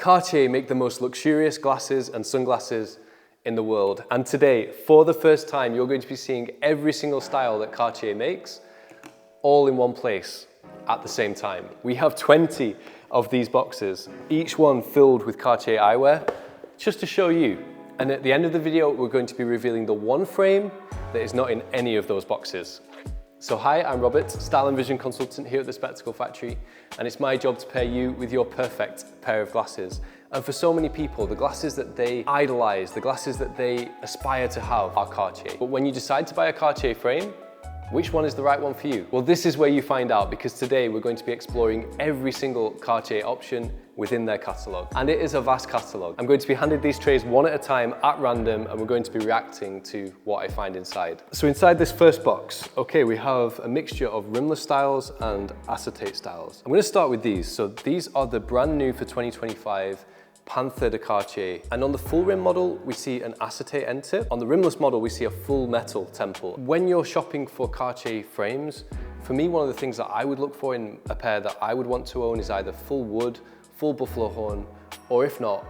Cartier make the most luxurious glasses and sunglasses in the world. And today, for the first time, you're going to be seeing every single style that Cartier makes all in one place at the same time. We have 20 of these boxes, each one filled with Cartier eyewear, just to show you. And at the end of the video, we're going to be revealing the one frame that is not in any of those boxes. So hi, I'm Robert, Style and Vision Consultant here at the Spectacle Factory, and it's my job to pair you with your perfect pair of glasses. And for so many people, the glasses that they idolize, the glasses that they aspire to have are Cartier. But when you decide to buy a Cartier frame, which one is the right one for you? Well, this is where you find out, because today we're going to be exploring every single Cartier option within their catalog. And it is a vast catalog. I'm going to be handed these trays one at a time at random, and we're going to be reacting to what I find inside. So inside this first box, okay, we have a mixture of rimless styles and acetate styles. I'm going to start with these. So these are the brand new for 2025 Panther de Cartier. And on the full rim model, we see an acetate end tip. On the rimless model, we see a full metal temple. When you're shopping for Cartier frames, for me, one of the things that I would look for in a pair that I would want to own is either full wood, full buffalo horn, or if not,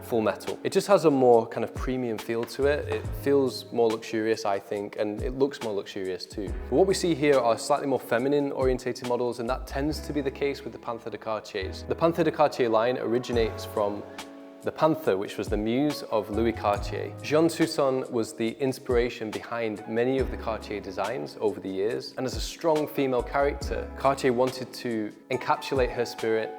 full metal. It just has a more kind of premium feel to it. It feels more luxurious, I think, and it looks more luxurious too. But what we see here are slightly more feminine orientated models, and that tends to be the case with the Panther de Cartiers. The Panther de Cartier line originates from the Panther, which was the muse of Louis Cartier. Jeanne Soussan was the inspiration behind many of the Cartier designs over the years, and as a strong female character, Cartier wanted to encapsulate her spirit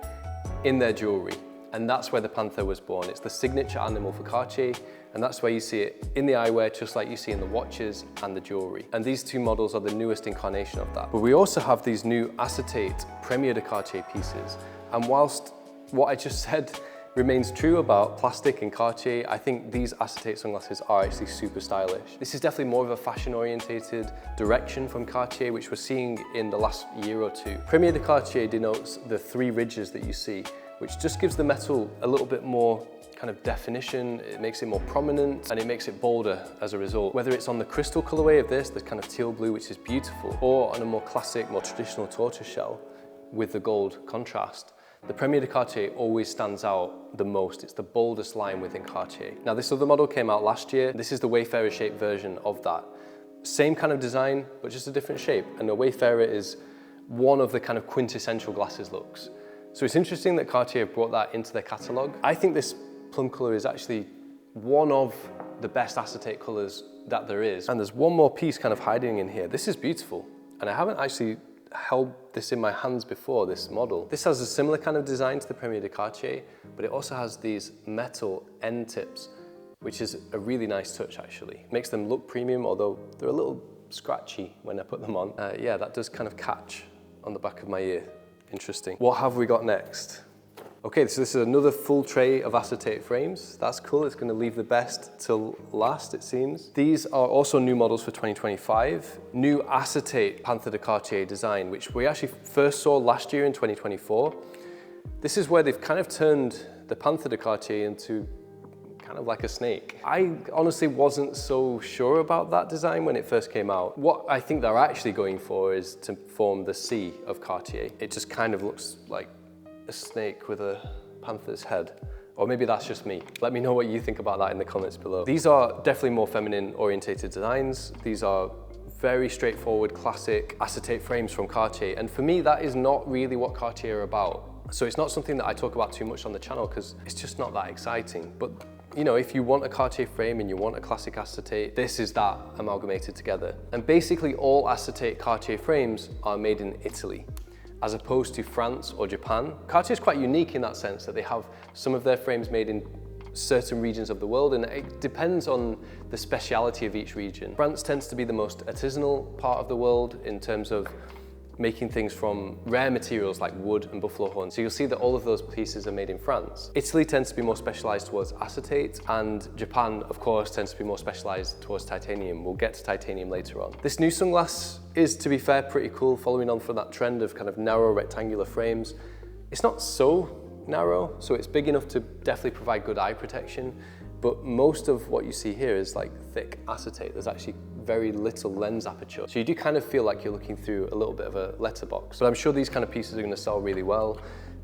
in their jewelry. And that's where the Panther was born. It's the signature animal for Cartier, and that's where you see it in the eyewear, just like you see in the watches and the jewelry. And these two models are the newest incarnation of that. But we also have these new Acetate Premier de Cartier pieces. And whilst what I just said remains true about plastic and Cartier, I think these acetate sunglasses are actually super stylish. This is definitely more of a fashion-orientated direction from Cartier, which we're seeing in the last year or two. Premier de Cartier denotes the three ridges that you see, which just gives the metal a little bit more kind of definition. It makes it more prominent, and it makes it bolder as a result. Whether it's on the crystal colorway of this, the kind of teal blue, which is beautiful, or on a more classic, more traditional tortoise shell with the gold contrast, the Premier de Cartier always stands out the most. It's the boldest line within Cartier. Now, this other model came out last year. This is the Wayfarer shaped version of that. Same kind of design, but just a different shape. And the Wayfarer is one of the kind of quintessential glasses looks. So it's interesting that Cartier brought that into their catalog. I think this plum color is actually one of the best acetate colors that there is. And there's one more piece kind of hiding in here. This is beautiful. And I haven't actually held this in my hands before, this model. This has a similar kind of design to the Premier de Cartier, but it also has these metal end tips, which is a really nice touch actually. It makes them look premium, although they're a little scratchy when I put them on. Yeah, that does kind of catch on the back of my ear. Interesting. What have we got next? Okay, so this is another full tray of acetate frames. That's cool. It's going to leave the best till last, it seems. These are also new models for 2025. New acetate Panther de Cartier design, which we actually first saw last year in 2024. This is where they've kind of turned the Panther de Cartier into kind of like a snake. I honestly wasn't so sure about that design when it first came out. What I think they're actually going for is to form the C of Cartier. It just kind of looks like a snake with a panther's head. Or maybe that's just me. Let me know what you think about that in the comments below. These are definitely more feminine orientated designs. These are very straightforward, classic acetate frames from Cartier. And for me, that is not really what Cartier are about. So it's not something that I talk about too much on the channel because it's just not that exciting. But you know, if you want a Cartier frame and you want a classic acetate, this is that amalgamated together. And basically all acetate Cartier frames are made in Italy, as opposed to France or Japan. Cartier is quite unique in that sense that they have some of their frames made in certain regions of the world, and it depends on the speciality of each region. France tends to be the most artisanal part of the world in terms of making things from rare materials like wood and buffalo horn. So you'll see that all of those pieces are made in France. Italy tends to be more specialized towards acetate, and Japan, of course, tends to be more specialized towards titanium. We'll get to titanium later on. This new sunglass is, to be fair, pretty cool, following on from that trend of kind of narrow rectangular frames. It's not so narrow, so it's big enough to definitely provide good eye protection, but most of what you see here is like thick acetate. There's actually very little lens aperture. So you do kind of feel like you're looking through a little bit of a letterbox. But I'm sure these kind of pieces are going to sell really well.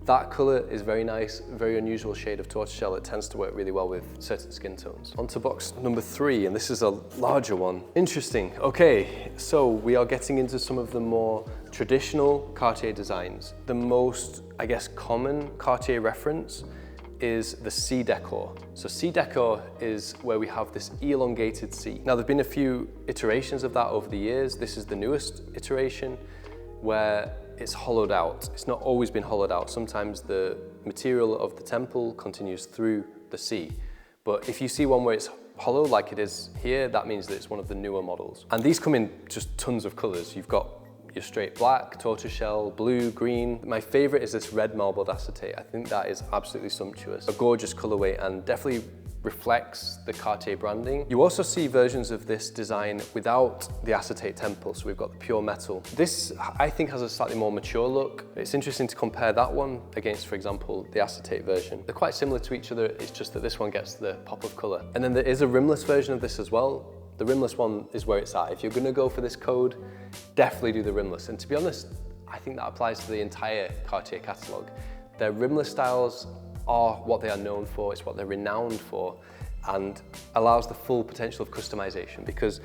That color is very nice, very unusual shade of tortoiseshell. It tends to work really well with certain skin tones. On to box number 3, and this is a larger one. Interesting. Okay, so we are getting into some of the more traditional Cartier designs. The most, I guess, common Cartier reference is the C decor. So C decor is where we have this elongated C. Now, there've been a few iterations of that over the years. This is the newest iteration where it's hollowed out. It's not always been hollowed out. Sometimes the material of the temple continues through the C. But if you see one where it's hollow like it is here, that means that it's one of the newer models. And these come in just tons of colors. You've got your straight black, tortoiseshell, blue, green. My favorite is this red marbled acetate. I think that is absolutely sumptuous. A gorgeous colorway and definitely reflects the Cartier branding. You also see versions of this design without the acetate temple, so we've got the pure metal. This, I think, has a slightly more mature look. It's interesting to compare that one against, for example, the acetate version. They're quite similar to each other, it's just that this one gets the pop of color. And then there is a rimless version of this as well. The rimless one is where it's at. If you're gonna go for this code, definitely do the rimless. And to be honest, I think that applies to the entire Cartier catalog. Their rimless styles are what they are known for, it's what they're renowned for, and allows the full potential of customization, because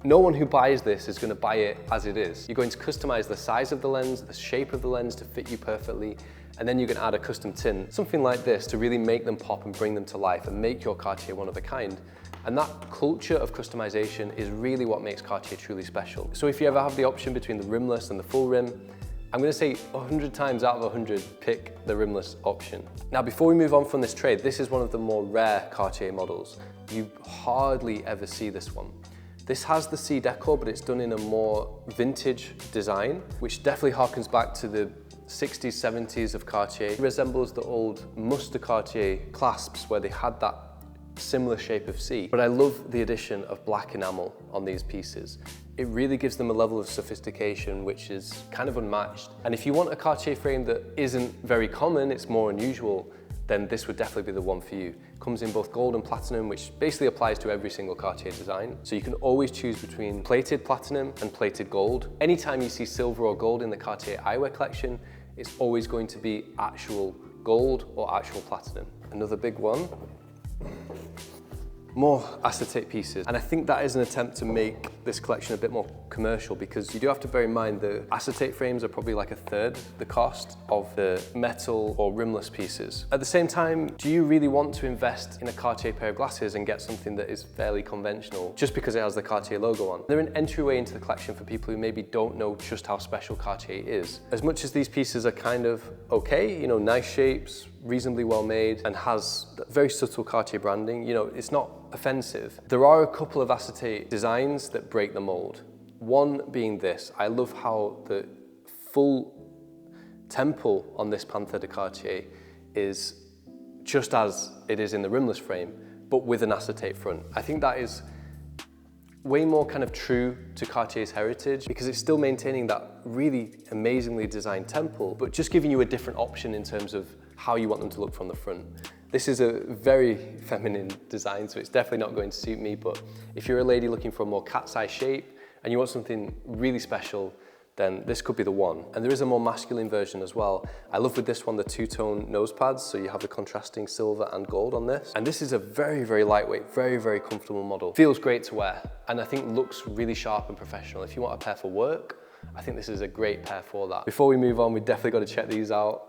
no one who buys this is going to buy it as it is. You're going to customize the size of the lens, the shape of the lens to fit you perfectly, and then you can add a custom tint, something like this, to really make them pop and bring them to life and make your Cartier one of a kind. And that culture of customization is really what makes Cartier truly special. So if you ever have the option between the rimless and the full rim, I'm going to say 100 times out of 100, pick the rimless option. Now, before we move on from this trade, this is one of the more rare Cartier models. You hardly ever see this one. This has the C decor, but it's done in a more vintage design, which definitely harkens back to the 60s, 70s of Cartier. It resembles the old Muster Cartier clasps where they had that similar shape of C. But I love the addition of black enamel on these pieces. It really gives them a level of sophistication which is kind of unmatched. And if you want a Cartier frame that isn't very common, it's more unusual, then this would definitely be the one for you. It comes in both gold and platinum, which basically applies to every single Cartier design. So you can always choose between plated platinum and plated gold. Anytime you see silver or gold in the Cartier eyewear collection, it's always going to be actual gold or actual platinum. Another big one. More acetate pieces, and I think that is an attempt to make this collection a bit more commercial, because you do have to bear in mind the acetate frames are probably like a third the cost of the metal or rimless pieces. At the same time, do you really want to invest in a Cartier pair of glasses and get something that is fairly conventional just because it has the Cartier logo on? They're an entryway into the collection for people who maybe don't know just how special Cartier is. As much as these pieces are kind of okay, you know, nice shapes, reasonably well made, and has very subtle Cartier branding, you know, it's not offensive. There are a couple of acetate designs that break the mold. One being this. I love how the full temple on this Panther de Cartier is just as it is in the rimless frame, but with an acetate front. I think that is way more kind of true to Cartier's heritage, because it's still maintaining that really amazingly designed temple, but just giving you a different option in terms of how you want them to look from the front. This is a very feminine design, so it's definitely not going to suit me, but if you're a lady looking for a more cat's eye shape and you want something really special, then this could be the one. And there is a more masculine version as well. I love with this one the two-tone nose pads, so you have the contrasting silver and gold on this. And this is a very, very lightweight, very, very comfortable model. Feels great to wear, and I think looks really sharp and professional. If you want a pair for work, I think this is a great pair for that. Before we move on, we definitely got to check these out.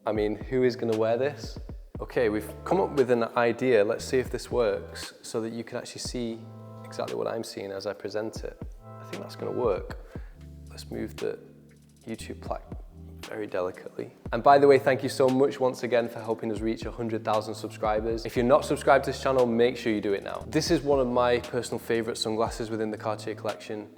I mean, who is gonna wear this? Okay, we've come up with an idea. Let's see if this works so that you can actually see exactly what I'm seeing as I present it. I think that's gonna work. Let's move the YouTube plaque very delicately. And by the way, thank you so much once again for helping us reach 100,000 subscribers. If you're not subscribed to this channel, make sure you do it now. This is one of my personal favorite sunglasses within the Cartier collection.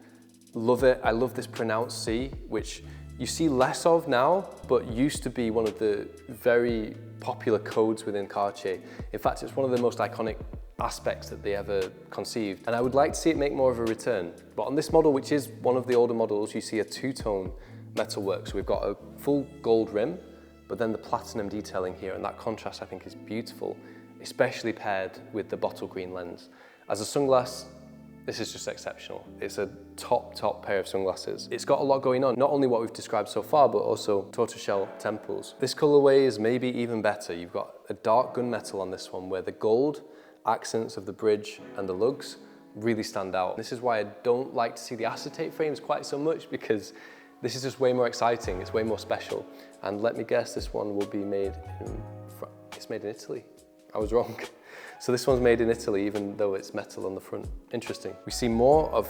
Love it. I love this pronounced C, which you see less of now, but used to be one of the very popular codes within Cartier. In fact, it's one of the most iconic aspects that they ever conceived. And I would like to see it make more of a return. But on this model, which is one of the older models, you see a two-tone metalwork. So we've got a full gold rim, but then the platinum detailing here, and that contrast I think is beautiful, especially paired with the bottle green lens. As a sunglass, This is just exceptional. It's a top pair of sunglasses. It's got a lot going on, not only what we've described so far, but also tortoiseshell temples. This colorway is maybe even better. You've got a dark gunmetal on this one where the gold accents of the bridge and the lugs really stand out. This is why I don't like to see the acetate frames quite so much, because this is just way more exciting. It's way more special. And let me guess, this one will be made in, it's made in Italy. I was wrong. So this one's made in Italy, even though it's metal on the front. Interesting. We see more of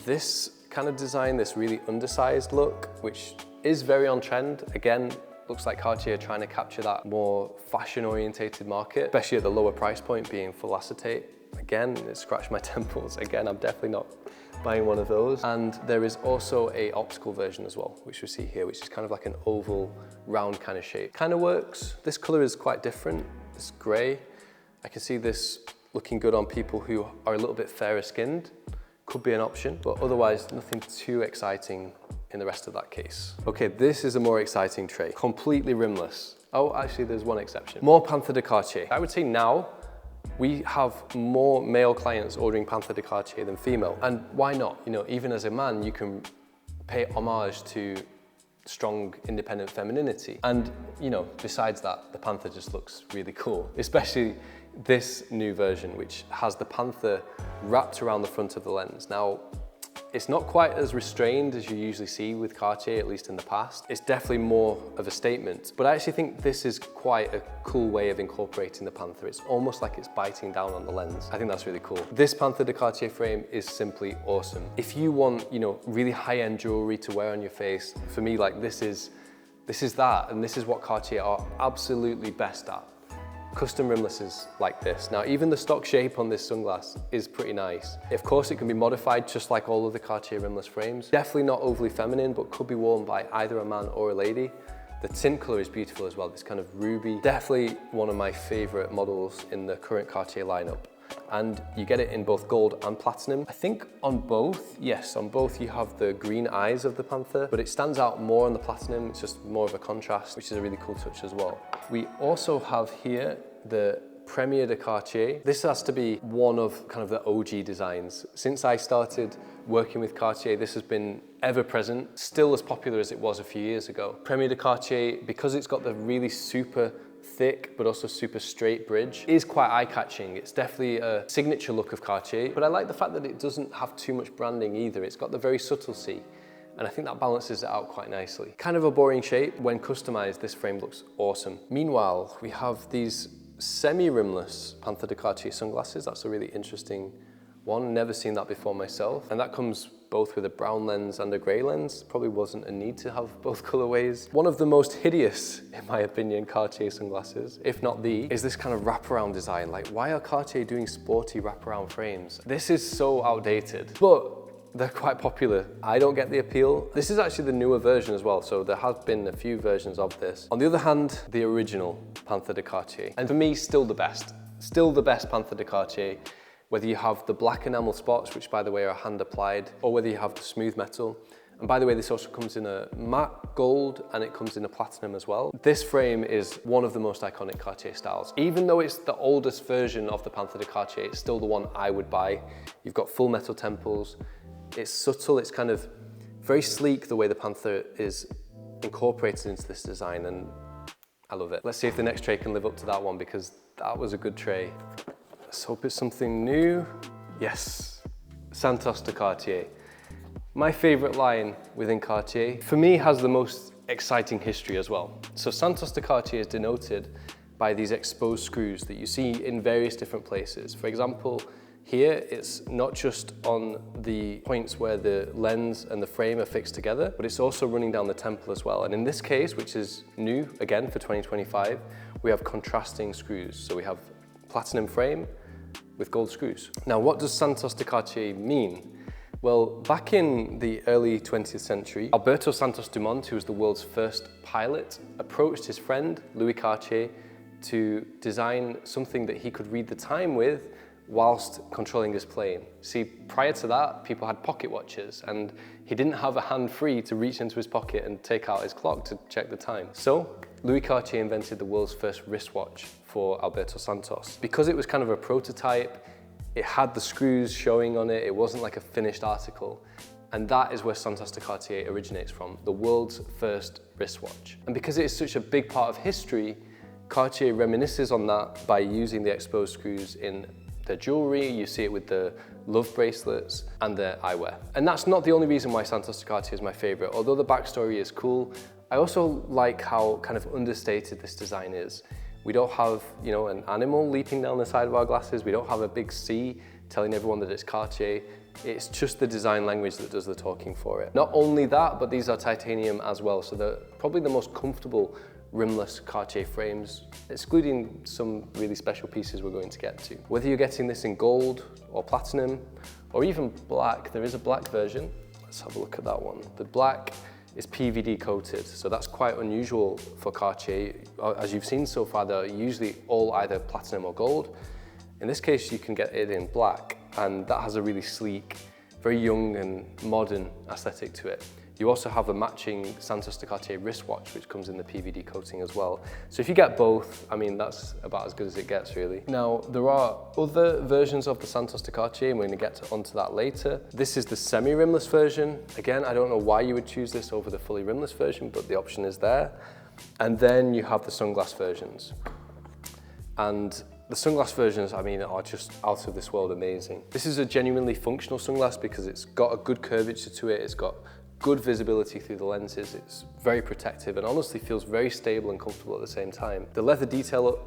this kind of design, this really undersized look, which is very on trend. Again, looks like Cartier trying to capture that more fashion-orientated market, especially at the lower price point, being full acetate. Again, it scratched my temples. Again, I'm definitely not buying one of those. And there is also a optical version as well, which we see here, which is kind of like an oval, round kind of shape. Kind of works. This color is quite different. It's gray. I can see this looking good on people who are a little bit fairer skinned. Could be an option, but otherwise nothing too exciting in the rest of that case. Okay, this is a more exciting tray. Completely rimless. Oh, actually there's one exception. More Panther de Cartier. I would say now we have more male clients ordering Panther de Cartier than female. And why not? You know, even as a man, you can pay homage to strong, independent femininity. And, you know, besides that, the Panther just looks really cool, especially this new version, which has the Panther wrapped around the front of the lens. Now, it's not quite as restrained as you usually see with Cartier, at least in the past. It's definitely more of a statement, but I actually think this is quite a cool way of incorporating the Panther. It's almost like it's biting down on the lens. I think that's really cool. This Panther de Cartier frame is simply awesome. If you want, you know, really high-end jewelry to wear on your face, for me, like this is that, and this is what Cartier are absolutely best at. Custom rimlesses like this. Now, even the stock shape on this sunglass is pretty nice. Of course, it can be modified just like all of the Cartier rimless frames. Definitely not overly feminine, but could be worn by either a man or a lady. The tint color is beautiful as well, this kind of ruby. Definitely one of my favorite models in the current Cartier lineup. And you get it in both gold and platinum. I think on both, yes, on both you have the green eyes of the Panther, but it stands out more on the platinum. It's just more of a contrast, which is a really cool touch as well. We also have here the Premier de Cartier. This has to be one of kind of the OG designs. Since I started working with Cartier, this has been ever present, still as popular as it was a few years ago. Premier de Cartier, because it's got the really super thick but also super straight bridge, is quite eye-catching. It's definitely a signature look of Cartier, but I like the fact that it doesn't have too much branding either. It's got the very subtle C, and I think that balances it out quite nicely. Kind of a boring shape. When customized, this frame looks awesome. Meanwhile, we have these semi-rimless Panther de Cartier sunglasses. That's a really interesting one. Never seen that before myself. And that comes both with a brown lens and a gray lens. Probably wasn't a need to have both colorways. One of the most hideous, in my opinion, Cartier sunglasses, if not the, is this kind of wraparound design. Like, why are Cartier doing sporty wraparound frames? This is so outdated, but they're quite popular. I don't get the appeal. This is actually the newer version as well, so there have been a few versions of this. On the other hand, the original Panther de Cartier. And for me, still the best. Still the best Panther de Cartier. Whether you have the black enamel spots, which by the way are hand applied, or whether you have the smooth metal. And by the way, this also comes in a matte gold and it comes in a platinum as well. This frame is one of the most iconic Cartier styles. Even though it's the oldest version of the Panther de Cartier, it's still the one I would buy. You've got full metal temples. It's subtle, it's kind of very sleek the way the Panther is incorporated into this design, and I love it. Let's see if the next tray can live up to that one, because that was a good tray. Let's hope it's something new. Yes, Santos de Cartier. My favorite line within Cartier, for me, has the most exciting history as well. So Santos de Cartier is denoted by these exposed screws that you see in various different places. For example, here, it's not just on the points where the lens and the frame are fixed together, but it's also running down the temple as well. And in this case, which is new, again, for 2025, we have contrasting screws. So we have platinum frame with gold screws. Now, what does Santos de Cartier mean? Well, back in the early 20th century, Alberto Santos Dumont, who was the world's first pilot, approached his friend, Louis Cartier, to design something that he could read the time with whilst controlling his plane. See, prior to that, people had pocket watches, and he didn't have a hand free to reach into his pocket and take out his clock to check the time. So, Louis Cartier invented the world's first wristwatch for Alberto Santos. Because it was kind of a prototype, It had the screws showing on it. It wasn't like a finished article. And that is where Santos de Cartier originates from, the world's first wristwatch. And because it is such a big part of history, Cartier reminisces on that by using the exposed screws in their jewelry. You see it with the love bracelets and their eyewear. And that's not the only reason why Santos de Cartier is my favorite. Although the backstory is cool, I also like how kind of understated this design is. We don't have, you know, an animal leaping down the side of our glasses. We don't have a big C telling everyone that it's Cartier. It's just the design language that does the talking for it. Not only that, but these are titanium as well. So they're probably the most comfortable rimless Cartier frames, excluding some really special pieces we're going to get to. Whether you're getting this in gold or platinum, or even black, there is a black version. Let's have a look at that one. The black is PVD coated, so that's quite unusual for Cartier. As you've seen so far, they're usually all either platinum or gold. In this case, you can get it in black, and that has a really sleek, very young and modern aesthetic to it. You also have a matching Santos de Cartier wristwatch, which comes in the PVD coating as well. So if you get both, I mean, that's about as good as it gets, really. Now, there are other versions of the Santos de Cartier, and we're gonna get onto that later. This is the semi-rimless version. Again, I don't know why you would choose this over the fully rimless version, but the option is there. And then you have the sunglass versions. And the sunglass versions, I mean, are just out of this world amazing. This is a genuinely functional sunglass because it's got a good curvature to it, it's got good visibility through the lenses, it's very protective and honestly feels very stable and comfortable at the same time. The leather detail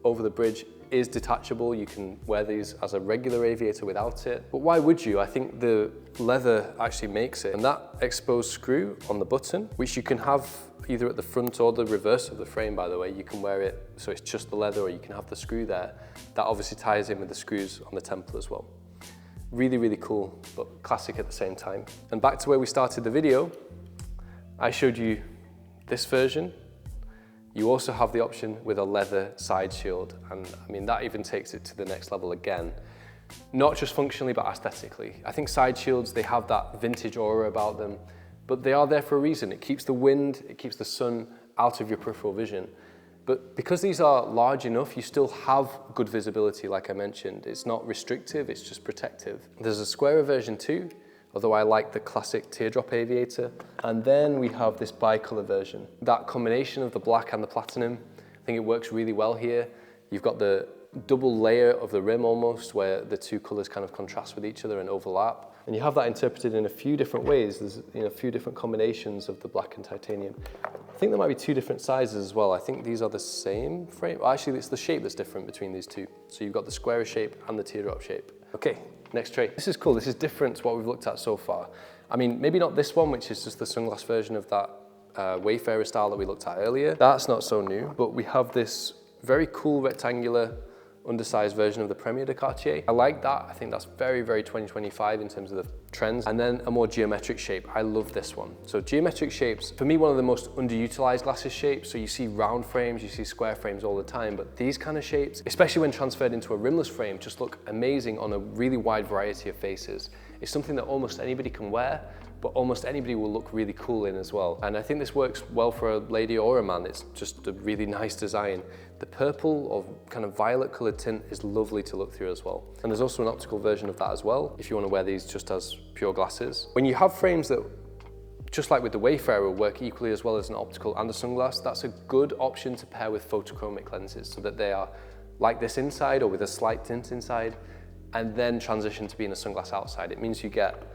over the bridge is detachable. You can wear these as a regular aviator without it. But why would you? I think the leather actually makes it. And that exposed screw on the button, which you can have either at the front or the reverse of the frame, by the way, you can wear it so it's just the leather, or you can have the screw there. That obviously ties in with the screws on the temple as well. Really, really cool, but classic at the same time. And back to where we started the video, I showed you this version. You also have the option with a leather side shield, and I mean, that even takes it to the next level again. Not just functionally, but aesthetically. I think side shields, they have that vintage aura about them, but they are there for a reason. It keeps the wind, it keeps the sun out of your peripheral vision. But because these are large enough, you still have good visibility, like I mentioned. It's not restrictive, it's just protective. There's a squarer version too, although I like the classic teardrop aviator. And then we have this bicolor version. That combination of the black and the platinum, I think it works really well here. You've got the double layer of the rim almost, where the two colors kind of contrast with each other and overlap. And you have that interpreted in a few different ways. There's a few different combinations of the black and titanium. I think there might be two different sizes as well. I think these are the same frame. Well, actually, it's the shape that's different between these two. So you've got the square shape and the teardrop shape. Okay, next tray. This is cool. This is different to what we've looked at so far. I mean, maybe not this one, which is just the sunglass version of that Wayfarer style that we looked at earlier. That's not so new, but we have this very cool rectangular undersized version of the Premier de Cartier. I like that. I think that's very, very 2025 in terms of the trends. And then a more geometric shape. I love this one. So geometric shapes, for me, one of the most underutilized glasses shapes. So you see round frames, you see square frames all the time, but these kind of shapes, especially when transferred into a rimless frame, just look amazing on a really wide variety of faces. It's something that almost anybody can wear, but almost anybody will look really cool in as well. And I think this works well for a lady or a man. It's just a really nice design. The purple or kind of violet colored tint is lovely to look through as well. And there's also an optical version of that as well, if you want to wear these just as pure glasses. When you have frames that, just like with the Wayfarer, work equally as well as an optical and a sunglass, that's a good option to pair with photochromic lenses so that they are like this inside or with a slight tint inside, and then transition to being a sunglass outside. It means you get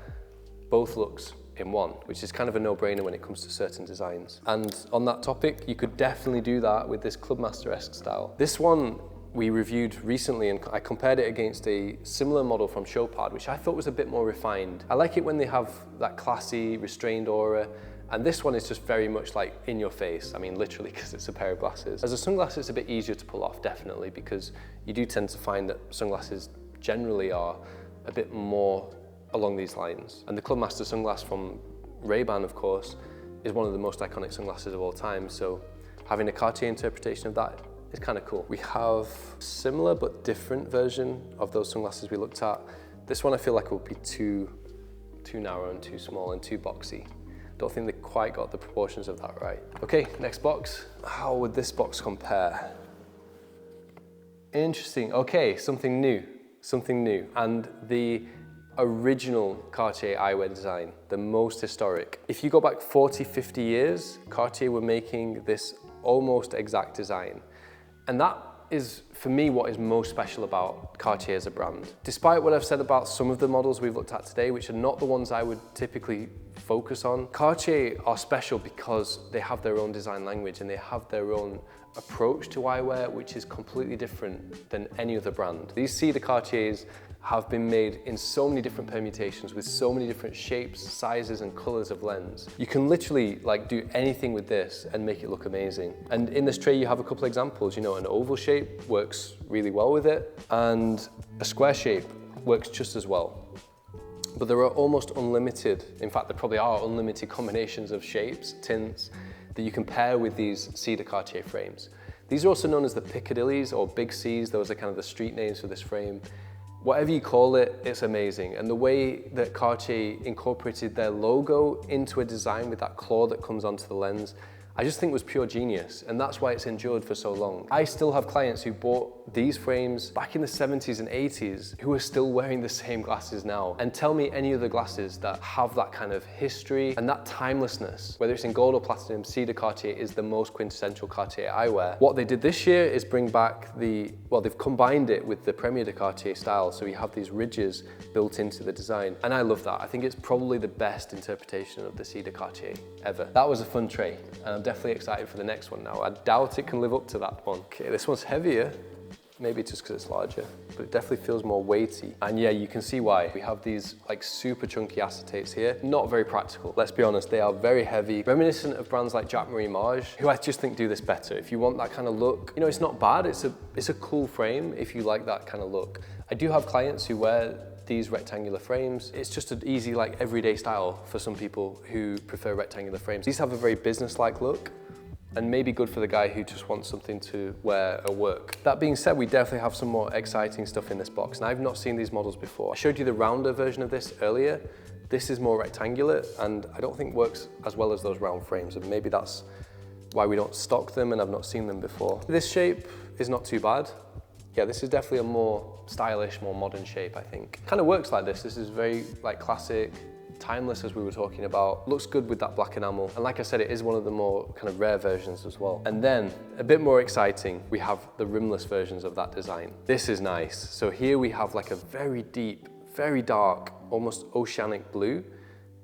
both looks in one, which is kind of a no-brainer when it comes to certain designs. And on that topic, you could definitely do that with this Clubmaster-esque style. This one we reviewed recently, and I compared it against a similar model from Chopard, which I thought was a bit more refined. I like it when they have that classy, restrained aura, and this one is just very much like in your face. I mean, literally, because it's a pair of glasses. As a sunglass, it's a bit easier to pull off, definitely, because you do tend to find that sunglasses generally are a bit more along these lines. And the Clubmaster sunglass from Ray-Ban, of course, is one of the most iconic sunglasses of all time. So having a Cartier interpretation of that is kind of cool. We have a similar but different version of those sunglasses we looked at. This one I feel like would be too narrow and too small and too boxy. Don't think they quite got the proportions of that right. Okay, next box. How would this box compare? Interesting. Okay, something new. something new, and the original Cartier eyewear design, the most historic. If you go back 40, 50 years, Cartier were making this almost exact design. And that is, for me, what is most special about Cartier as a brand. Despite what I've said about some of the models we've looked at today, which are not the ones I would typically focus on, Cartier are special because they have their own design language and they have their own approach to eyewear, which is completely different than any other brand. These cedar Cartiers have been made in so many different permutations with so many different shapes, sizes and colors of lens. You can literally like do anything with this and make it look amazing. And in this tray you have a couple examples, you know, an oval shape works really well with it and a square shape works just as well. But there are almost unlimited, in fact there probably are unlimited combinations of shapes, tints that you can pair with these cedar Cartier frames. These are also known as the Piccadillys or Big Cs, those are kind of the street names for this frame. Whatever you call it, it's amazing. And the way that Cartier incorporated their logo into a design with that claw that comes onto the lens, I just think was pure genius, and that's why it's endured for so long. I still have clients who bought these frames back in the 70s and 80s who are still wearing the same glasses now. And tell me any other glasses that have that kind of history and that timelessness, whether it's in gold or platinum, cedar Cartier is the most quintessential Cartier eyewear. What they did this year is bring back well, they've combined it with the Premier de Cartier style, so you have these ridges built into the design. And I love that. I think it's probably the best interpretation of the cedar Cartier ever. That was a fun tray, and I'm definitely excited for the next one now. I doubt it can live up to that one. Okay, this one's heavier. Maybe it's just because it's larger, but it definitely feels more weighty. And yeah, you can see why. We have these like super chunky acetates here. Not very practical. Let's be honest, they are very heavy. Reminiscent of brands like Jacques-Marie Marge, who I just think do this better. If you want that kind of look, you know, it's not bad. It's a cool frame if you like that kind of look. I do have clients who wear these rectangular frames. It's just an easy, like everyday style for some people who prefer rectangular frames. These have a very business-like look, and maybe good for the guy who just wants something to wear at work. That being said, we definitely have some more exciting stuff in this box, and I've not seen these models before. I showed you the rounder version of this earlier. This is more rectangular, and I don't think works as well as those round frames, and maybe that's why we don't stock them and I've not seen them before. This shape is not too bad. Yeah, this is definitely a more stylish, more modern shape, I think. Kind of works like this. This is very like classic, timeless as we were talking about. Looks good with that black enamel. And like I said, it is one of the more kind of rare versions as well. And then a bit more exciting, we have the rimless versions of that design. This is nice. So here we have like a very deep, very dark, almost oceanic blue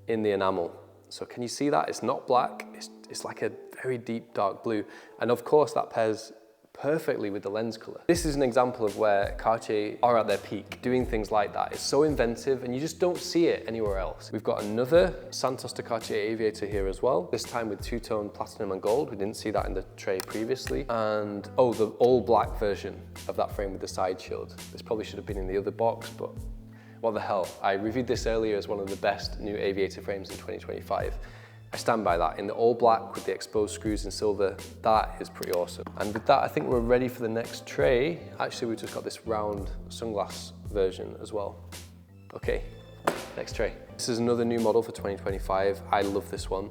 in the enamel. So can you see that? It's not black, it's like a very deep dark blue. And of course that pairs perfectly with the lens color. This is an example of where Cartier are at their peak. Doing things like that is so inventive and you just don't see it anywhere else. We've got another Santos de Cartier aviator here as well, this time with two-tone platinum and gold. We didn't see that in the tray previously. And oh, the all black version of that frame with the side shield. This probably should have been in the other box, but what the hell. I reviewed this earlier as one of the best new aviator frames in 2025. I stand by that. In the all black with the exposed screws in silver, that is pretty awesome. And with that, I think we're ready for the next tray. Actually, we've just got this round sunglass version as well. Okay, next tray. This is another new model for 2025. I love this one.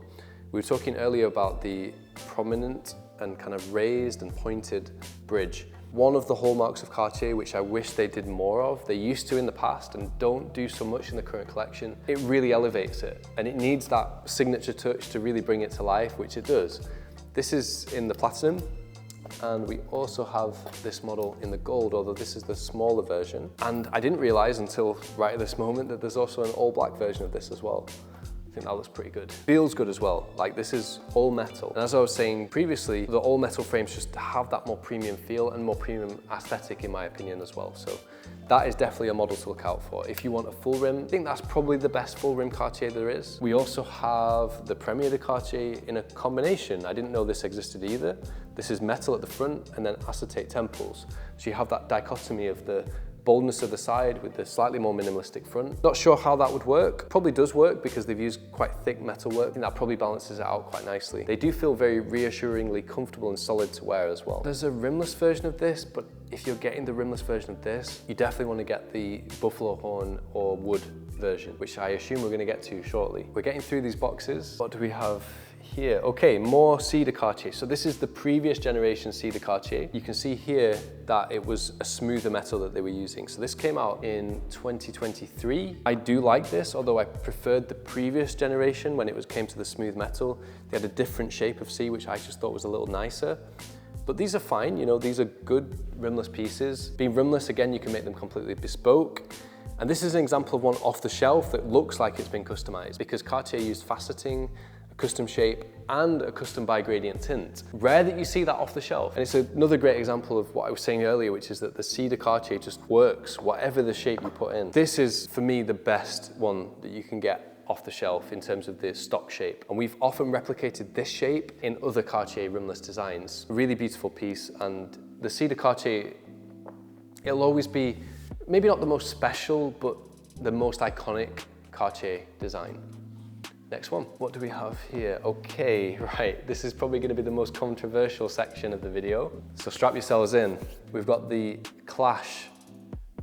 We were talking earlier about the prominent and kind of raised and pointed bridge. One of the hallmarks of Cartier, which I wish they did more of, they used to in the past and don't do so much in the current collection, it really elevates it. And it needs that signature touch to really bring it to life, which it does. This is in the platinum, and we also have this model in the gold, although this is the smaller version. And I didn't realize until right at this moment that there's also an all black version of this as well. I think that looks pretty good. Feels good as well. Like this is all metal. And as I was saying previously, the all metal frames just have that more premium feel and more premium aesthetic in my opinion as well. So that is definitely a model to look out for. If you want a full rim, I think that's probably the best full rim Cartier there is. We also have the Premier de Cartier in a combination. I didn't know this existed either. This is metal at the front and then acetate temples. So you have that dichotomy of the boldness of the side with the slightly more minimalistic front. Not sure how that would work. Probably does work because they've used quite thick metal work. I think that probably balances it out quite nicely. They do feel very reassuringly comfortable and solid to wear as well. There's a rimless version of this, but if you're getting the rimless version of this, you definitely want to get the buffalo horn or wood version, which I assume we're going to get to shortly. We're getting through these boxes. What do we have here? Okay, more C de Cartier. So this is the previous generation C de Cartier. You can see here that it was a smoother metal that they were using. So this came out in 2023. I do like this, although I preferred the previous generation when it came to the smooth metal. They had a different shape of C, which I just thought was a little nicer. But these are fine, you know, these are good rimless pieces. Being rimless, again, you can make them completely bespoke. And this is an example of one off the shelf that looks like it's been customized because Cartier used faceting, a custom shape, and a custom bi-gradient tint. Rare that you see that off the shelf. And it's another great example of what I was saying earlier, which is that the C de Cartier just works, whatever the shape you put in. This is, for me, the best one that you can get off the shelf in terms of the stock shape. And we've often replicated this shape in other Cartier rimless designs. Really beautiful piece, and the C de Cartier, it'll always be maybe not the most special, but the most iconic Cartier design. Next one, what do we have here? Okay, right, this is probably gonna be the most controversial section of the video. So strap yourselves in. We've got the Clash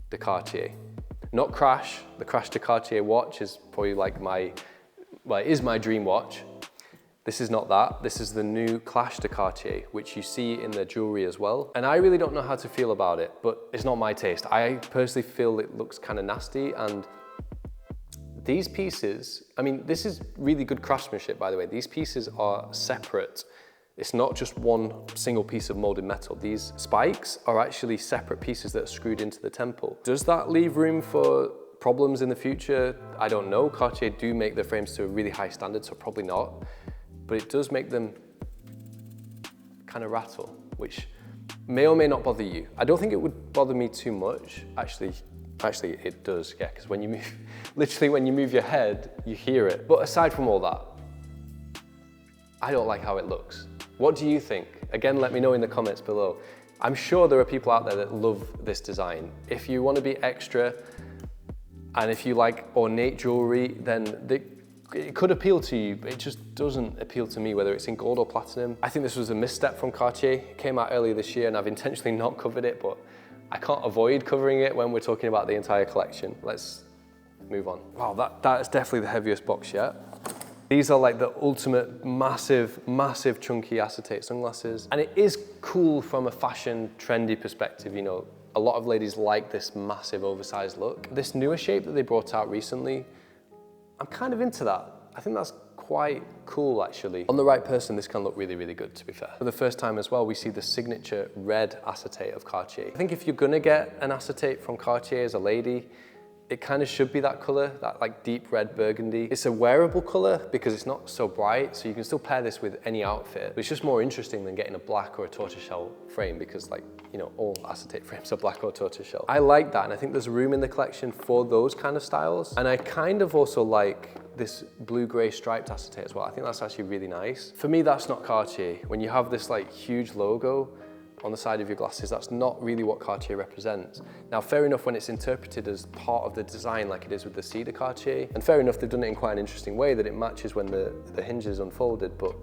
de Cartier. Not Crash, the Crash de Cartier watch is probably like it is my dream watch. This is not that, this is the new Clash de Cartier, which you see in their jewelry as well. And I really don't know how to feel about it, but it's not my taste. I personally feel it looks kind of nasty, and these pieces, I mean, this is really good craftsmanship, by the way. These pieces are separate. It's not just one single piece of molded metal. These spikes are actually separate pieces that are screwed into the temple. Does that leave room for problems in the future? I don't know. Cartier do make their frames to a really high standard, so probably not. But it does make them kind of rattle, which may or may not bother you. I don't think it would bother me too much. Actually it does, yeah, because when you move, literally when you move your head, you hear it. But aside from all that, I don't like how it looks. What do you think? Again, let me know in the comments below. I'm sure there are people out there that love this design. If you want to be extra, and if you like ornate jewelry, then it could appeal to you, but it just doesn't appeal to me, whether it's in gold or platinum. I think this was a misstep from Cartier. It came out earlier this year, and I've intentionally not covered it, but I can't avoid covering it when we're talking about the entire collection. Let's move on. Wow, that is definitely the heaviest box yet. These are like the ultimate massive, massive chunky acetate sunglasses. And it is cool from a fashion, trendy perspective. You know, a lot of ladies like this massive oversized look. This newer shape that they brought out recently, I'm kind of into that. I think that's quite cool, actually. On the right person, this can look really, really good, to be fair. For the first time as well, we see the signature red acetate of Cartier. I think if you're gonna get an acetate from Cartier as a lady, it kind of should be that color, that like deep red burgundy. It's a wearable color because it's not so bright, so you can still pair this with any outfit. But it's just more interesting than getting a black or a tortoiseshell frame because, like, you know, all acetate frames are black or tortoiseshell. I like that, and I think there's room in the collection for those kind of styles. And I kind of also like this blue-gray striped acetate as well. I think that's actually really nice. For me, that's not Cartier. When you have this like huge logo on the side of your glasses, that's not really what Cartier represents. Now, fair enough when it's interpreted as part of the design like it is with the C de Cartier, and fair enough they've done it in quite an interesting way that it matches when the hinge is unfolded, but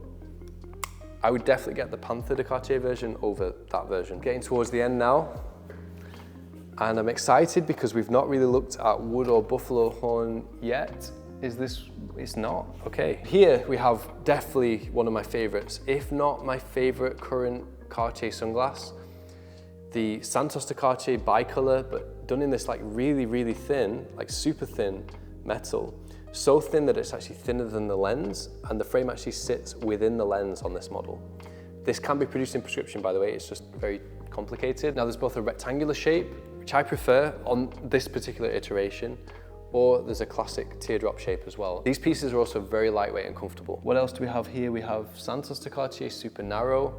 I would definitely get the Panther de Cartier version over that version. Getting towards the end now, and I'm excited because we've not really looked at wood or buffalo horn yet. It's not, okay. Here we have definitely one of my favorites, if not my favorite current Cartier sunglass. The Santos de Cartier bicolor, but done in this like really, really thin, like super thin metal. So thin that it's actually thinner than the lens, and the frame actually sits within the lens on this model. This can be produced in prescription, by the way, it's just very complicated. Now there's both a rectangular shape, which I prefer on this particular iteration, or there's a classic teardrop shape as well. These pieces are also very lightweight and comfortable. What else do we have here? We have Santos de Cartier super narrow.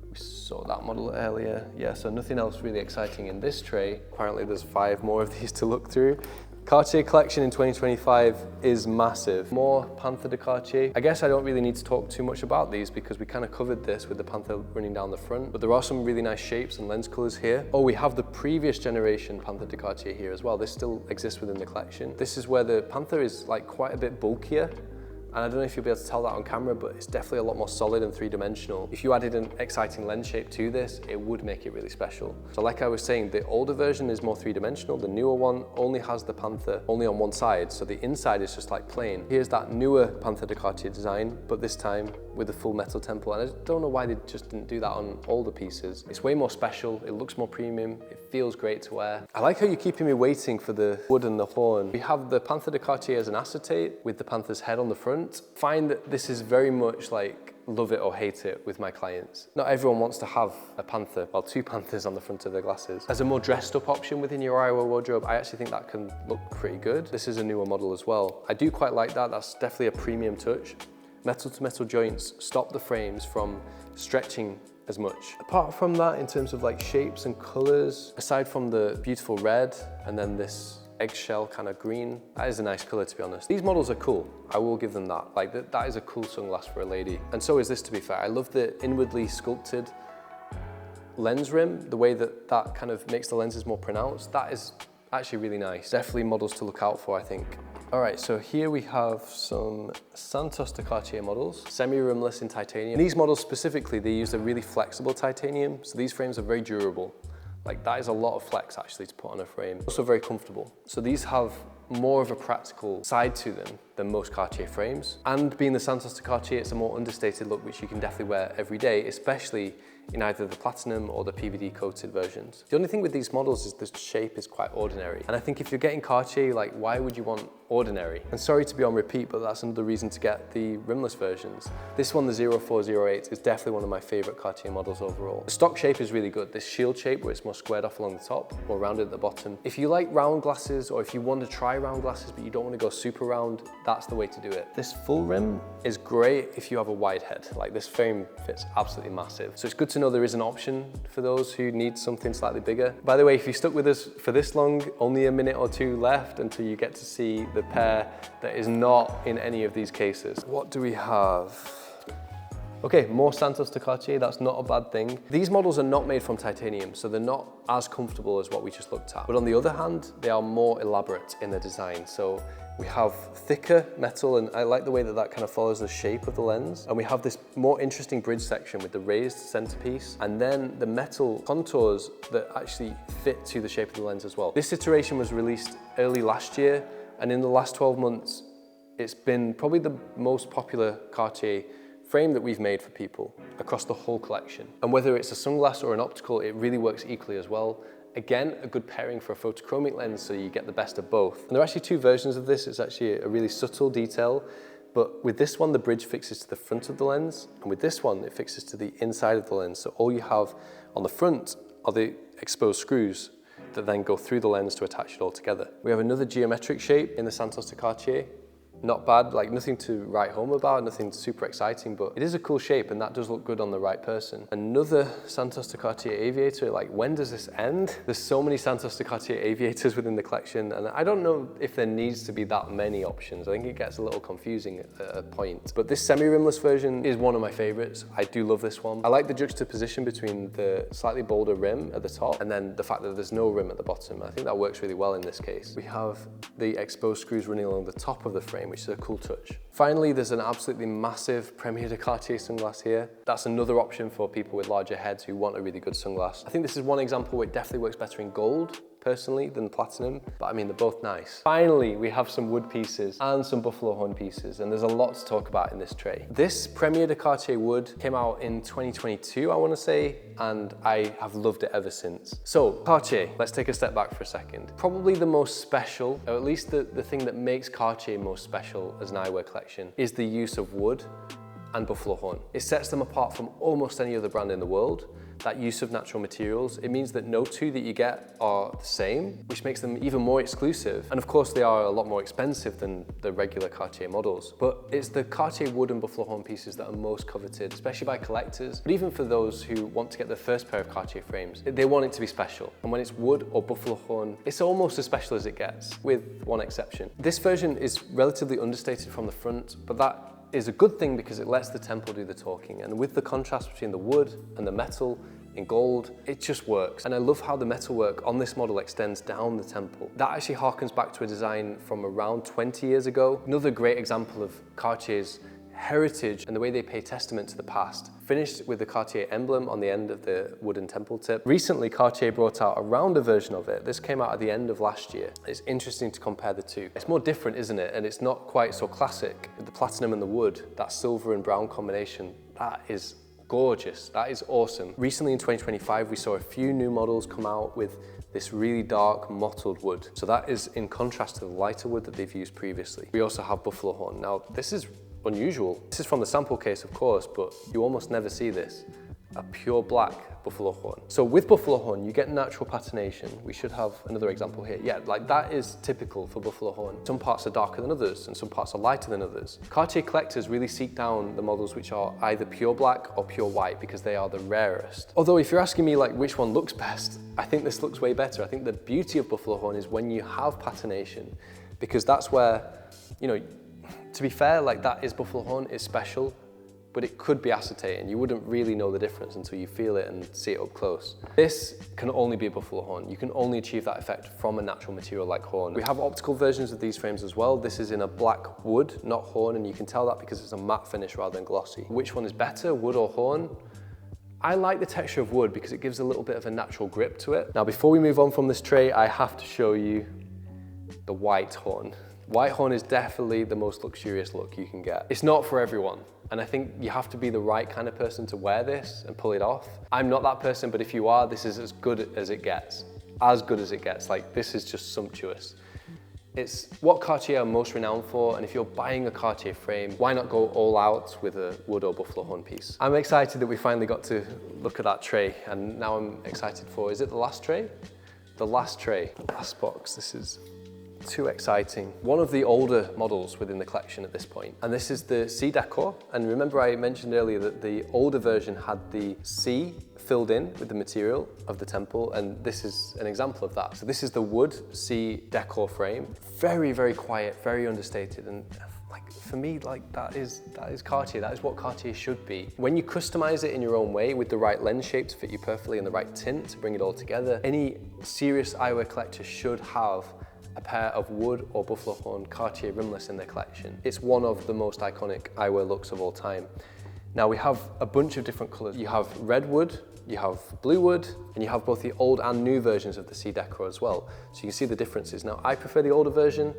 We saw that model earlier. Yeah, so nothing else really exciting in this tray. Apparently there's 5 more of these to look through. Cartier collection in 2025 is massive. More Panther de Cartier. I guess I don't really need to talk too much about these because we kind of covered this with the Panther running down the front, but there are some really nice shapes and lens colors here. Oh, we have the previous generation Panther de Cartier here as well. This still exists within the collection. This is where the Panther is like quite a bit bulkier And I don't know if you'll be able to tell that on camera, but it's definitely a lot more solid and three-dimensional. If you added an exciting lens shape to this, it would make it really special. So like I was saying, the older version is more three-dimensional. The newer one only has the Panther only on one side, so the inside is just like plain. Here's that newer Panther de Cartier design, but this time with the full metal temple. And I don't know why they just didn't do that on all the pieces. It's way more special, it looks more premium, it feels great to wear. I like how you're keeping me waiting for the wood and the horn. We have the Panther de Cartier as an acetate with the Panther's head on the front. Find that this is very much like love it or hate it with my clients. Not everyone wants to have a Panther, well, two Panthers on the front of their glasses. As a more dressed up option within your eyewear wardrobe, I actually think that can look pretty good. This is a newer model as well. I do quite like that, that's definitely a premium touch. Metal to metal joints stop the frames from stretching as much. Apart from that, in terms of like shapes and colors, aside from the beautiful red and then this eggshell kind of green, that is a nice color, to be honest. These models are cool, I will give them that. Like that is a cool sunglass for a lady. And so is this, to be fair. I love the inwardly sculpted lens rim, the way that that kind of makes the lenses more pronounced. That is actually really nice. Definitely models to look out for, I think. All right, so here we have some Santos de Cartier models, semi-rimless in titanium. These models specifically, they use a really flexible titanium, so these frames are very durable. Like that is a lot of flex actually to put on a frame. Also very comfortable. So these have more of a practical side to them than most Cartier frames. And being the Santos de Cartier, it's a more understated look which you can definitely wear every day, especially in either the platinum or the PVD coated versions. The only thing with these models is the shape is quite ordinary. And I think if you're getting Cartier, like why would you want ordinary? And sorry to be on repeat, but that's another reason to get the rimless versions. This one, the 0408, is definitely one of my favorite Cartier models overall. The stock shape is really good. This shield shape where it's more squared off along the top, more rounded at the bottom. If you like round glasses, or if you want to try round glasses, but you don't want to go super round, that's the way to do it. This full rim is great if you have a wide head. Like this frame fits absolutely massive. So it's good to know there is an option for those who need something slightly bigger. By the way, if you stuck with us for this long, only a minute or two left until you get to see the pair that is not in any of these cases. What do we have? Okay, more Santos de Cartier, that's not a bad thing. These models are not made from titanium, so they're not as comfortable as what we just looked at. But on the other hand, they are more elaborate in their design. So we have thicker metal, and I like the way that that kind of follows the shape of the lens. And we have this more interesting bridge section with the raised centerpiece, and then the metal contours that actually fit to the shape of the lens as well. This iteration was released early last year, and in the last 12 months, it's been probably the most popular Cartier frame that we've made for people across the whole collection. And whether it's a sunglass or an optical, it really works equally as well. Again, a good pairing for a photochromic lens, so you get the best of both. And there are actually two versions of this. It's actually a really subtle detail, but with this one, the bridge fixes to the front of the lens, and with this one, it fixes to the inside of the lens. So all you have on the front are the exposed screws that then go through the lens to attach it all together. We have another geometric shape in the Santos de Cartier. Not bad, like nothing to write home about, nothing super exciting, but it is a cool shape and that does look good on the right person. Another Santos de Cartier aviator, like when does this end? There's so many Santos de Cartier aviators within the collection, and I don't know if there needs to be that many options. I think it gets a little confusing at a point. But this semi-rimless version is one of my favorites. I do love this one. I like the juxtaposition between the slightly bolder rim at the top and then the fact that there's no rim at the bottom. I think that works really well in this case. We have the exposed screws running along the top of the frame, which is a cool touch. Finally, there's an absolutely massive Premier de Cartier sunglass here. That's another option for people with larger heads who want a really good sunglass. I think this is one example where it definitely works better in gold, personally, than platinum, but I mean, they're both nice. Finally, we have some wood pieces and some buffalo horn pieces, and there's a lot to talk about in this tray. This Premier de Cartier wood came out in 2022, I want to say, and I have loved it ever since. So, Cartier, let's take a step back for a second. Probably the most special, or at least the thing that makes Cartier most special as an eyewear collection, is the use of wood and buffalo horn. It sets them apart from almost any other brand in the world. That use of natural materials, it means that no two that you get are the same, which makes them even more exclusive. And of course, they are a lot more expensive than the regular Cartier models. But it's the Cartier wood and buffalo horn pieces that are most coveted, especially by collectors, but even for those who want to get their first pair of Cartier frames. They want it to be special. And when it's wood or buffalo horn, it's almost as special as it gets, with one exception. This version is relatively understated from the front, but that is a good thing because it lets the temple do the talking. And with the contrast between the wood and the metal, in gold. It just works. And I love how the metalwork on this model extends down the temple. That actually harkens back to a design from around 20 years ago. Another great example of Cartier's heritage and the way they pay testament to the past. Finished with the Cartier emblem on the end of the wooden temple tip. Recently, Cartier brought out a rounder version of it. This came out at the end of last year. It's interesting to compare the two. It's more different, isn't it? And it's not quite so classic. With the platinum and the wood, that silver and brown combination, that is gorgeous. That is awesome. Recently in 2025, we saw a few new models come out with this really dark mottled wood. So that is in contrast to the lighter wood that they've used previously. We also have buffalo horn. Now, this is unusual. This is from the sample case, of course, but you almost never see this. A pure black buffalo horn. So with buffalo horn, you get natural patination. We should have another example here. Yeah, like that is typical for buffalo horn. Some parts are darker than others and some parts are lighter than others. Cartier collectors really seek down the models which are either pure black or pure white because they are the rarest. Although if you're asking me like which one looks best, I think this looks way better. I think the beauty of buffalo horn is when you have patination, because that's where, you know, to be fair, like that is buffalo horn, it's special, but it could be acetate and you wouldn't really know the difference until you feel it and see it up close. This can only be a buffalo horn. You can only achieve that effect from a natural material like horn. We have optical versions of these frames as well. This is in a black wood, not horn, and you can tell that because it's a matte finish rather than glossy. Which one is better, wood or horn? I like the texture of wood because it gives a little bit of a natural grip to it. Now, before we move on from this tray, I have to show you the white horn. White horn is definitely the most luxurious look you can get. It's not for everyone, and I think you have to be the right kind of person to wear this and pull it off. I'm not that person, but if you are, this is as good as it gets. As good as it gets. Like, this is just sumptuous. It's what Cartier are most renowned for, and if you're buying a Cartier frame, why not go all out with a wood or buffalo horn piece? I'm excited that we finally got to look at that tray, and now I'm excited for, is it the last tray? The last tray, last box. This is too exciting. One of the older models within the collection at this point, and this is the C decor. And remember I mentioned earlier that the older version had the C filled in with the material of the temple, and this is an example of that. So this is the wood C decor frame. Very, very quiet, very understated, and like for me, like that is Cartier. That is what Cartier should be. When you customize it in your own way with the right lens shape to fit you perfectly and the right tint to bring it all together, any serious eyewear collector should have a pair of wood or buffalo horn Cartier rimless in their collection. It's one of the most iconic eyewear looks of all time. Now we have a bunch of different colors. You have red wood, you have blue wood, and you have both the old and new versions of the C decor as well. So you can see the differences. Now I prefer the older version.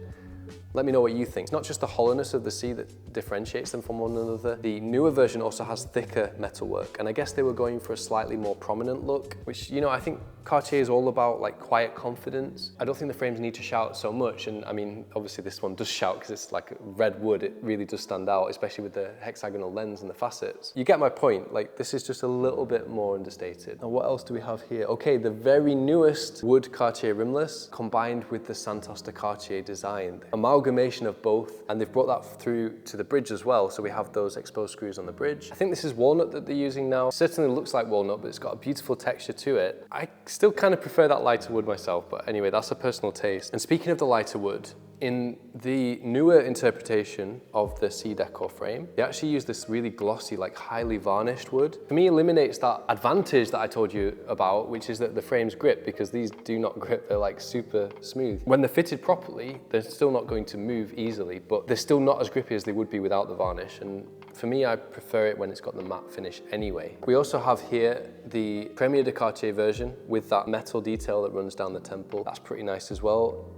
Let me know what you think. It's not just the hollowness of the C that differentiates them from one another. The newer version also has thicker metalwork, and I guess they were going for a slightly more prominent look, which, you know, I think Cartier is all about like quiet confidence. I don't think the frames need to shout so much, and I mean, obviously this one does shout because it's like red wood. It really does stand out, especially with the hexagonal lens and the facets. You get my point, like this is just a little bit more understated. And what else do we have here? Okay, the very newest wood Cartier rimless combined with the Santos de Cartier design. Amalgamation of both, and they've brought that through to the bridge as well, so we have those exposed screws on the bridge. I think this is walnut that they're using now. It certainly looks like walnut, but it's got a beautiful texture to it. I still kind of prefer that lighter wood myself, but anyway, that's a personal taste. And speaking of the lighter wood, in the newer interpretation of the C decor frame, they actually use this really glossy, like highly varnished wood. For me, eliminates that advantage that I told you about, which is that the frames grip, because these do not grip, they're like super smooth. When they're fitted properly, they're still not going to move easily, but they're still not as grippy as they would be without the varnish. And for me, I prefer it when it's got the matte finish anyway. We also have here the Premier de Cartier version with that metal detail that runs down the temple. That's pretty nice as well.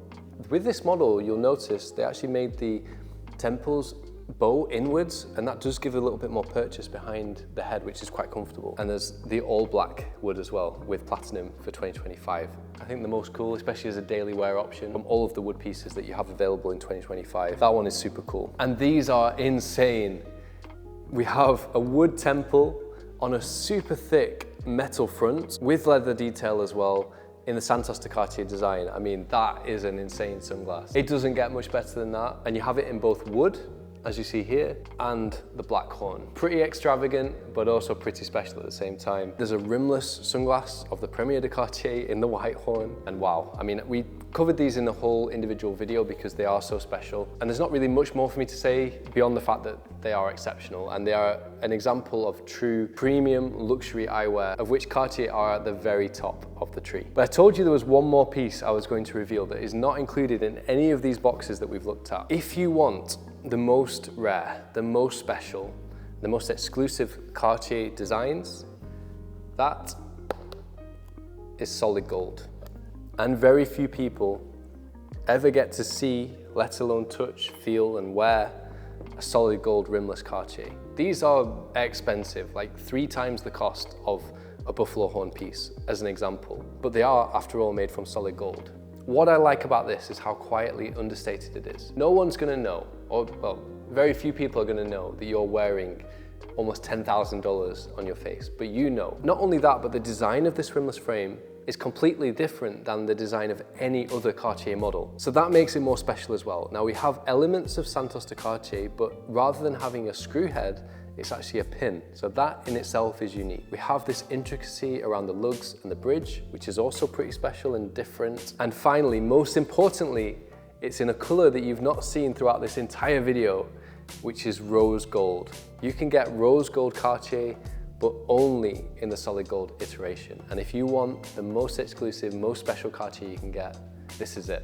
With this model, you'll notice they actually made the temples bow inwards, and that does give a little bit more purchase behind the head, which is quite comfortable. And there's the all black wood as well with platinum for 2025. I think the most cool, especially as a daily wear option from all of the wood pieces that you have available in 2025. That one is super cool. And these are insane. We have a wood temple on a super thick metal front with leather detail as well, in the Santos de Cartier design. I mean, that is an insane sunglass. It doesn't get much better than that. And you have it in both wood as you see here, and the black horn. Pretty extravagant, but also pretty special at the same time. There's a rimless sunglass of the Premier de Cartier in the white horn, and wow, I mean, we covered these in the whole individual video because they are so special. And there's not really much more for me to say beyond the fact that they are exceptional, and they are an example of true premium luxury eyewear, of which Cartier are at the very top of the tree. But I told you there was one more piece I was going to reveal that is not included in any of these boxes that we've looked at. If you want the most rare, the most special, the most exclusive Cartier designs, that is solid gold. And very few people ever get to see, let alone touch, feel, and wear a solid gold rimless Cartier. These are expensive, like 3 times the cost of a buffalo horn piece, as an example. But they are, after all, made from solid gold. What I like about this is how quietly understated it is. No one's gonna know, or well, very few people are gonna know that you're wearing almost $10,000 on your face, but you know. Not only that, but the design of this rimless frame is completely different than the design of any other Cartier model. So that makes it more special as well. Now we have elements of Santos de Cartier, but rather than having a screw head, it's actually a pin. So that in itself is unique. We have this intricacy around the lugs and the bridge, which is also pretty special and different. And finally, most importantly, it's in a color that you've not seen throughout this entire video, which is rose gold. You can get rose gold Cartier, but only in the solid gold iteration. And if you want the most exclusive, most special Cartier you can get, this is it.